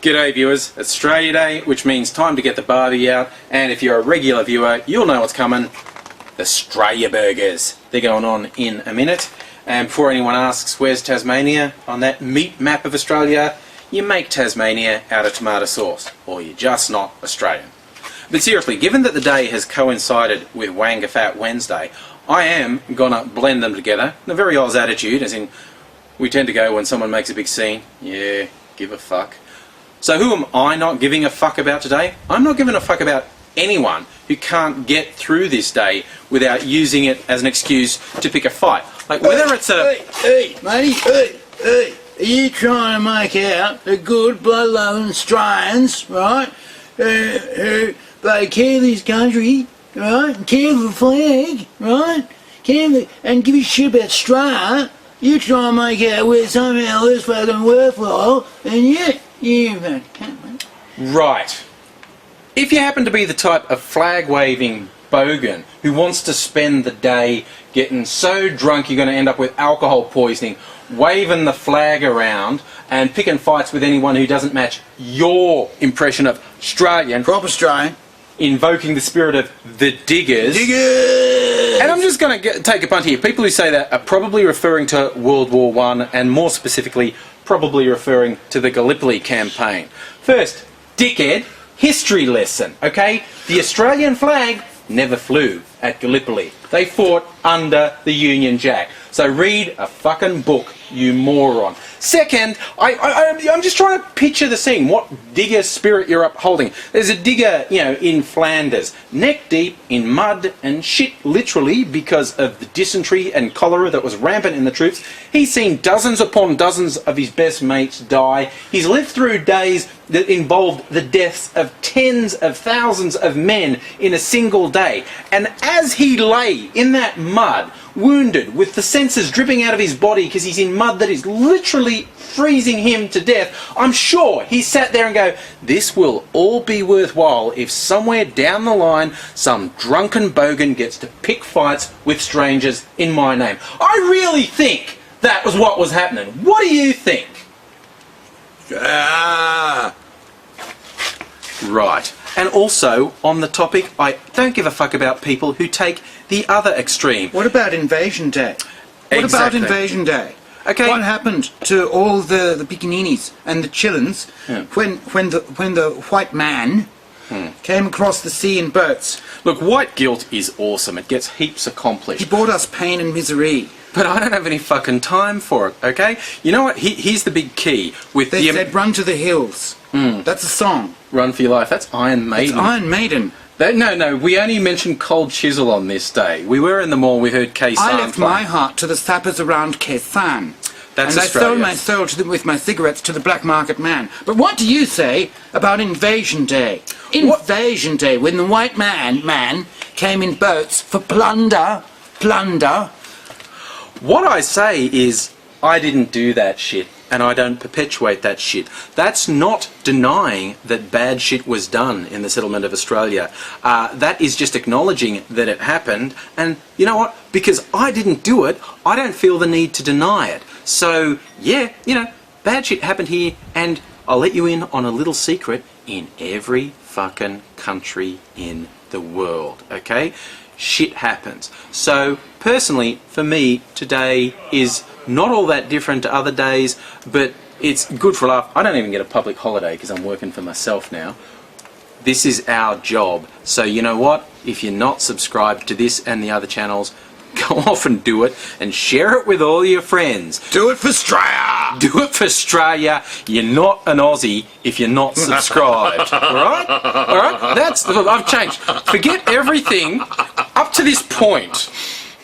G'day viewers, it's StrayaDay, which means time to get the barbie out, and if you're a regular viewer, you'll know what's coming. The Straya burgers. They're going on in a minute. And before anyone asks, where's Tasmania? On that meat map of Australia, you make Tasmania out of tomato sauce, or you're just not Australian. But seriously, given that the day has coincided with WAINGAFAT Wednesday, I am gonna blend them together in a very Oz attitude, as in, we tend to go when someone makes a big scene, yeah, give a fuck. So who am I not giving a fuck about today? I'm not giving a fuck about anyone who can't get through this day without using it as an excuse to pick a fight. Like whether it's a... Hey, matey, hey, are you trying to make out the good blood-loving Australians, right, who they care this country, right, and care for the flag, right, and give a shit about Australia? You try and make out we're somehow less fucking worthwhile, and yet you can't. Right. If you happen to be the type of flag-waving bogan who wants to spend the day getting so drunk you're going to end up with alcohol poisoning, waving the flag around and picking fights with anyone who doesn't match your impression of Australian, Proper Australian, invoking the spirit of the diggers. And I'm just going to take a punt here. People who say that are probably referring to World War I, and more specifically, probably referring to the Gallipoli campaign. First, dickhead, history lesson, okay? The Australian flag never flew at Gallipoli. They fought under the Union Jack. So read a fucking book, you moron. Second, I'm just trying to picture the scene, what digger spirit you're upholding. There's a digger, you know, in Flanders, neck deep in mud and shit, literally, because of the dysentery and cholera that was rampant in the troops. He's seen dozens upon dozens of his best mates die. He's lived through days that involved the deaths of tens of thousands of men in a single day. And as he lay in that mud, wounded, with the senses dripping out of his body because he's in mud that is literally freezing him to death, I'm sure he sat there and go, this will all be worthwhile if somewhere down the line some drunken bogan gets to pick fights with strangers in my name. I really think that was what was happening. What do you think? Right. And also, on the topic, I don't give a fuck about people who take the other extreme. What about Invasion Day? What about Invasion Day? Okay. What happened to all the pickaninnies and the chillins when the white man came across the sea in boats? Look, white guilt is awesome. It gets heaps accomplished. He brought us pain and misery. But I don't have any fucking time for it, okay? You know what? Here's the big key with They said run to the hills. That's a song. Run for your life. That's Iron Maiden. It's Iron Maiden. No, we only mentioned Cold Chisel on this day. We were in the mall, we heard K-San I left my heart to the sappers around K-San. That's and I Australia. sold my soul with my cigarettes to the black market man. But what do you say about Invasion Day? Invasion Day, when the white man came in boats for plunder. What I say is, I didn't do that shit, and I don't perpetuate that shit. That's not denying that bad shit was done in the settlement of Australia. That is just acknowledging that it happened, and you know what? Because I didn't do it, I don't feel the need to deny it. So, yeah, you know, bad shit happened here, and I'll let you in on a little secret: in every fucking country in the world, okay? Shit happens. So, personally, for me, today is not all that different to other days, but it's good for a laugh. I don't even get a public holiday because I'm working for myself now. This is our job. So you know what? If you're not subscribed to this and the other channels, go off and do it and share it with all your friends. Do it for Straya! Do it for Straya. You're not an Aussie if you're not subscribed. Alright? Alright? I've changed. Forget everything up to this point.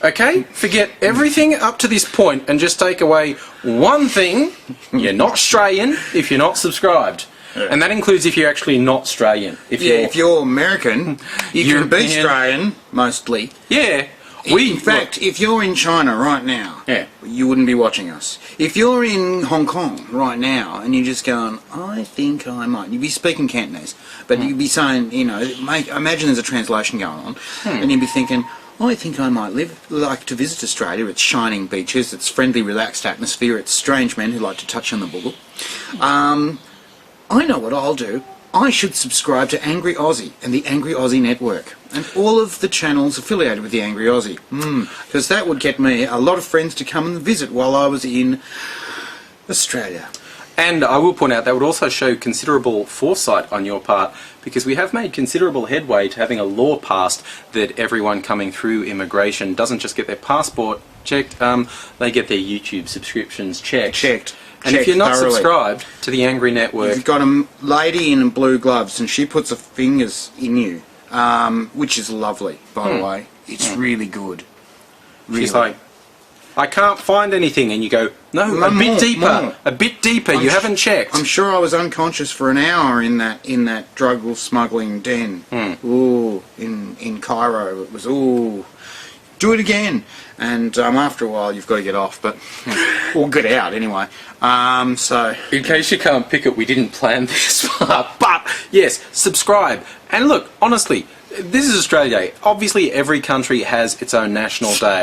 Okay? Forget everything up to this point and just take away one thing. You're not Australian if you're not subscribed. And that includes if you're actually not Australian. If you're American, you can be Australian, mostly. Yeah. In fact, if you're in China right now, you wouldn't be watching us. If you're in Hong Kong right now and you're just going, I think I might, you'd be speaking Cantonese, but you'd be saying, you know, imagine there's a translation going on, and you'd be thinking, I think I might like to visit Australia. It's shining beaches, it's friendly, relaxed atmosphere, it's strange men who like to touch on the boogle. I know what I'll do. I should subscribe to Angry Aussie and the Angry Aussie network and all of the channels affiliated with the Angry Aussie. Because that would get me a lot of friends to come and visit while I was in Australia. And I will point out that would also show considerable foresight on your part, because we have made considerable headway to having a law passed that everyone coming through immigration doesn't just get their passport checked, they get their YouTube subscriptions checked. And if you're not subscribed to the Angry Network... You've got a lady in blue gloves and she puts her fingers in you, which is lovely, by the way. It's really good. Really. She's like, I can't find anything, and you go, no, a bit deeper, you haven't checked. I'm sure I was unconscious for an hour in that drug smuggling den. Ooh, in Cairo. It was, ooh, do it again. And after a while you've got to get off, but or get out anyway. So in case you can't pick it, we didn't plan this part, but yes, subscribe. And look, honestly, this is Australia Day. Obviously, every country has its own national day.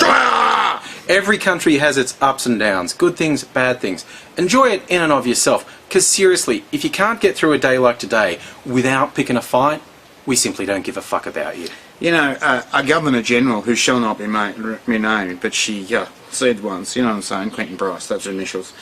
Every country has its ups and downs, good things, bad things. Enjoy it in and of yourself, because seriously, if you can't get through a day like today without picking a fight, we simply don't give a fuck about you. You know, a Governor General, who shall not be named, but she said once, you know what I'm saying, Clinton Bryce, that's her initials,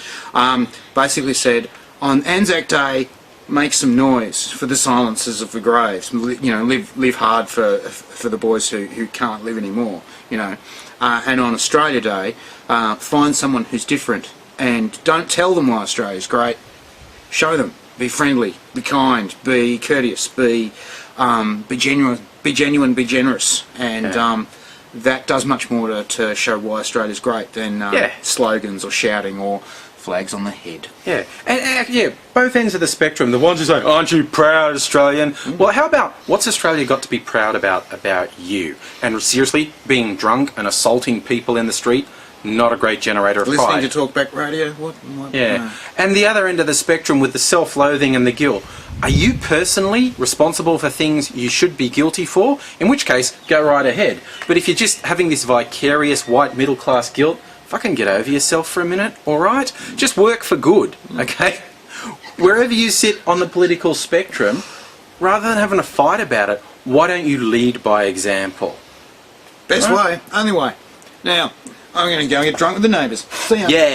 basically said, on Anzac Day, make some noise for the silences of the graves. You know, live hard for the boys who can't live anymore, you know. And on Australia Day, find someone who's different, and don't tell them why Australia's great. Show them. Be friendly, be kind, be courteous, be genuine, be generous, and that does much more to show why Australia's great than slogans or shouting or flags on the head. Yeah, and both ends of the spectrum. The ones who say, aren't you proud Australian? Well, how about, what's Australia got to be proud about you? And seriously, being drunk and assaulting people in the street, not a great generator of pride. Listening to talkback radio? What? Yeah. No. And the other end of the spectrum with the self-loathing and the guilt. Are you personally responsible for things you should be guilty for? In which case, go right ahead. But if you're just having this vicarious white middle-class guilt, fucking get over yourself for a minute, alright? Just work for good, okay? Wherever you sit on the political spectrum, rather than having a fight about it, why don't you lead by example? Best way, only way. Now, I'm going to go and get drunk with the neighbours. See ya. Yeah.